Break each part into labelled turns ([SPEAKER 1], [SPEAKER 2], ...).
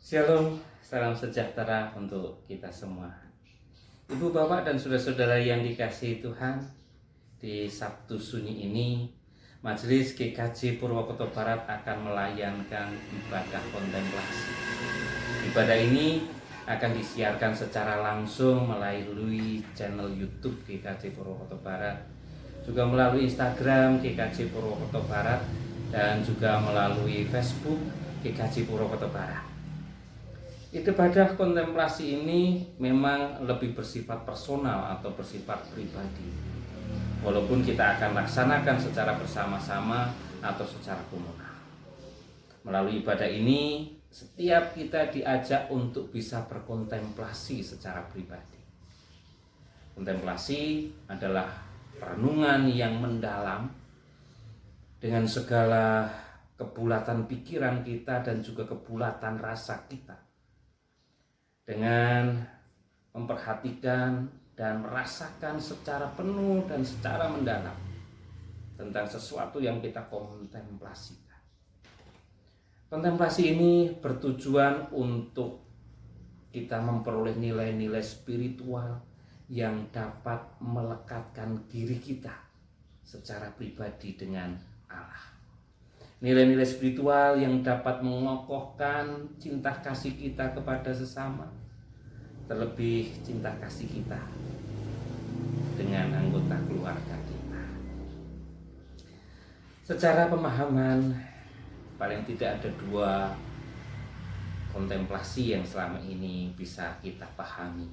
[SPEAKER 1] Shalom, salam sejahtera untuk kita semua. Ibu, bapak, dan saudara-saudara yang dikasihi Tuhan, di Sabtu Sunyi ini, Majelis GKJ Purwokerto Barat akan melayankan ibadah kontemplasi. Ibadah ini akan disiarkan secara langsung melalui channel YouTube GKJ Purwokerto Barat, juga melalui Instagram GKJ Purwokerto Barat, dan juga melalui Facebook GKJ Purwokerto Barat. Ibadah kontemplasi ini memang lebih bersifat personal atau bersifat pribadi. Walaupun kita akan laksanakan secara bersama-sama atau secara komunal. Melalui ibadah ini, setiap kita diajak untuk bisa berkontemplasi secara pribadi. Kontemplasi adalah perenungan yang mendalam dengan segala kebulatan pikiran kita dan juga kebulatan rasa kita, dengan memperhatikan dan merasakan secara penuh dan secara mendalam tentang sesuatu yang kita kontemplasikan. Kontemplasi ini bertujuan untuk kita memperoleh nilai-nilai spiritual yang dapat melekatkan diri kita secara pribadi dengan Allah. Nilai-nilai spiritual yang dapat mengokohkan cinta kasih kita kepada sesama, terlebih cinta kasih kita dengan anggota keluarga kita. Secara pemahaman, paling tidak ada dua kontemplasi yang selama ini bisa kita pahami.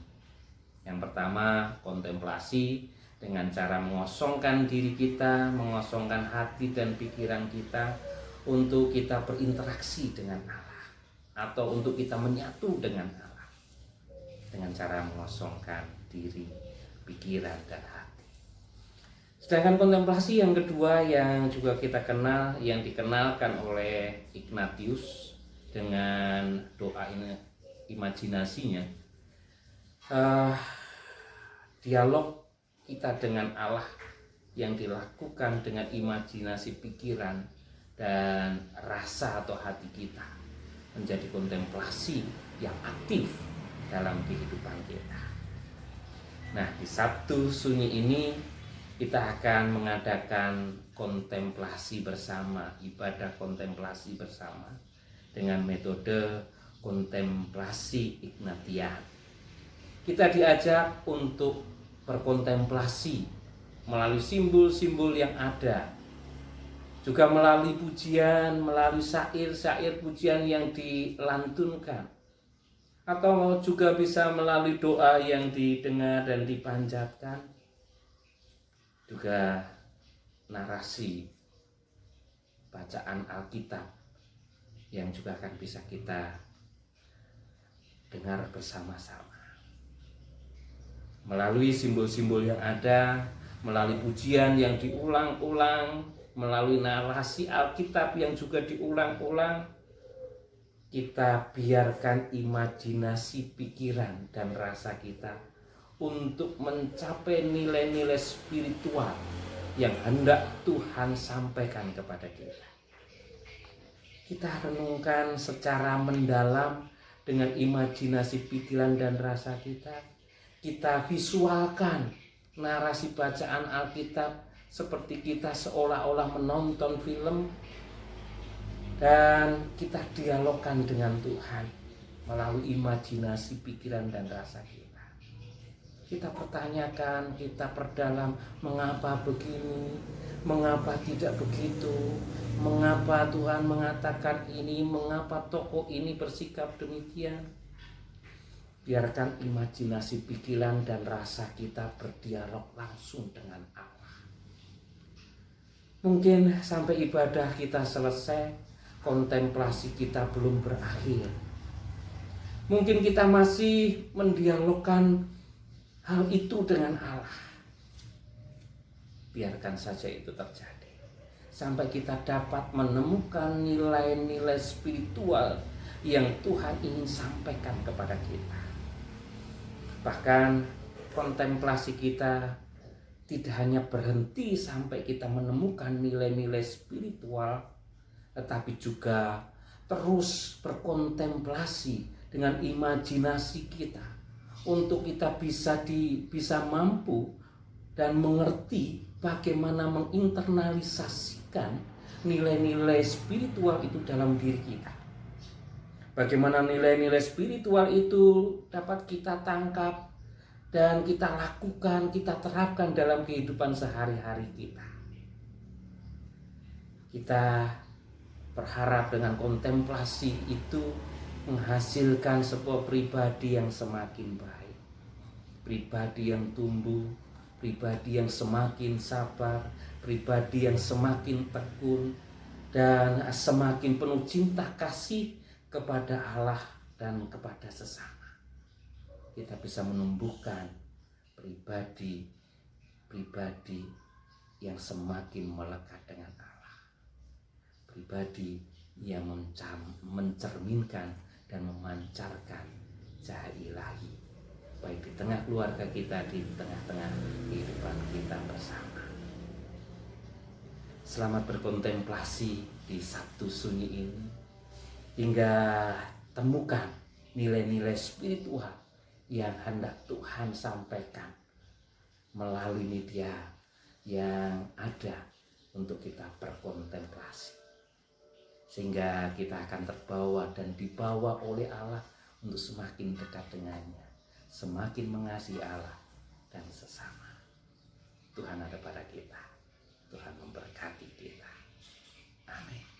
[SPEAKER 1] Yang pertama, kontemplasi dengan cara mengosongkan diri kita, mengosongkan hati dan pikiran kita untuk kita berinteraksi dengan Allah, atau untuk kita menyatu dengan Allah dengan cara mengosongkan diri, pikiran, dan hati. Sedangkan kontemplasi yang kedua yang juga kita kenal, yang dikenalkan oleh Ignatius dengan doa imajinasinya, dialog kita dengan Allah yang dilakukan dengan imajinasi pikiran dan rasa atau hati kita menjadi kontemplasi yang aktif dalam kehidupan kita. Nah, di Sabtu Sunyi ini kita akan mengadakan kontemplasi bersama, ibadah kontemplasi bersama dengan metode kontemplasi Ignatian. Kita diajak untuk berkontemplasi melalui simbol-simbol yang ada, juga melalui pujian, melalui syair-syair pujian yang dilantunkan, atau juga bisa melalui doa yang didengar dan dipanjatkan, juga narasi bacaan Alkitab yang juga akan bisa kita dengar bersama-sama. Melalui simbol-simbol yang ada, melalui pujian yang diulang-ulang, melalui narasi Alkitab yang juga diulang-ulang, kita biarkan imajinasi pikiran dan rasa kita untuk mencapai nilai-nilai spiritual yang hendak Tuhan sampaikan kepada kita. Kita renungkan secara mendalam dengan imajinasi pikiran dan rasa kita. Kita visualkan narasi bacaan Alkitab seperti kita seolah-olah menonton film, dan kita dialogkan dengan Tuhan melalui imajinasi pikiran dan rasa kita. Kita pertanyakan, kita perdalam, mengapa begini, mengapa tidak begitu, mengapa Tuhan mengatakan ini, mengapa tokoh ini bersikap demikian. Biarkan imajinasi pikiran dan rasa kita berdialog langsung dengan Allah. Mungkin sampai ibadah kita selesai, kontemplasi kita belum berakhir. Mungkin kita masih mendialogkan hal itu dengan Allah. Biarkan saja itu terjadi, sampai kita dapat menemukan nilai-nilai spiritual yang Tuhan ingin sampaikan kepada kita. Bahkan kontemplasi kita tidak hanya berhenti sampai kita menemukan nilai-nilai spiritual, tetapi juga terus berkontemplasi dengan imajinasi kita untuk kita bisa mampu dan mengerti bagaimana menginternalisasikan nilai-nilai spiritual itu dalam diri kita. Bagaimana nilai-nilai spiritual itu dapat kita tangkap dan kita lakukan, kita terapkan dalam kehidupan sehari-hari kita. Kita berharap dengan kontemplasi itu menghasilkan sebuah pribadi yang semakin baik, pribadi yang tumbuh, pribadi yang semakin sabar, pribadi yang semakin tekun, dan semakin penuh cinta kasih kepada Allah dan kepada sesama. Kita bisa menumbuhkan pribadi yang semakin melekat dengan Allah, pribadi yang mencerminkan dan memancarkan cahaya ilahi, baik di tengah keluarga kita, di tengah-tengah kehidupan kita bersama. Selamat berkontemplasi di Sabtu Sunyi ini, hingga temukan nilai-nilai spiritual yang hendak Tuhan sampaikan melalui media yang ada untuk kita berkontemplasi, sehingga kita akan terbawa dan dibawa oleh Allah untuk semakin dekat dengannya, semakin mengasihi Allah dan sesama. Tuhan ada pada kita, Tuhan memberkati kita. Amin.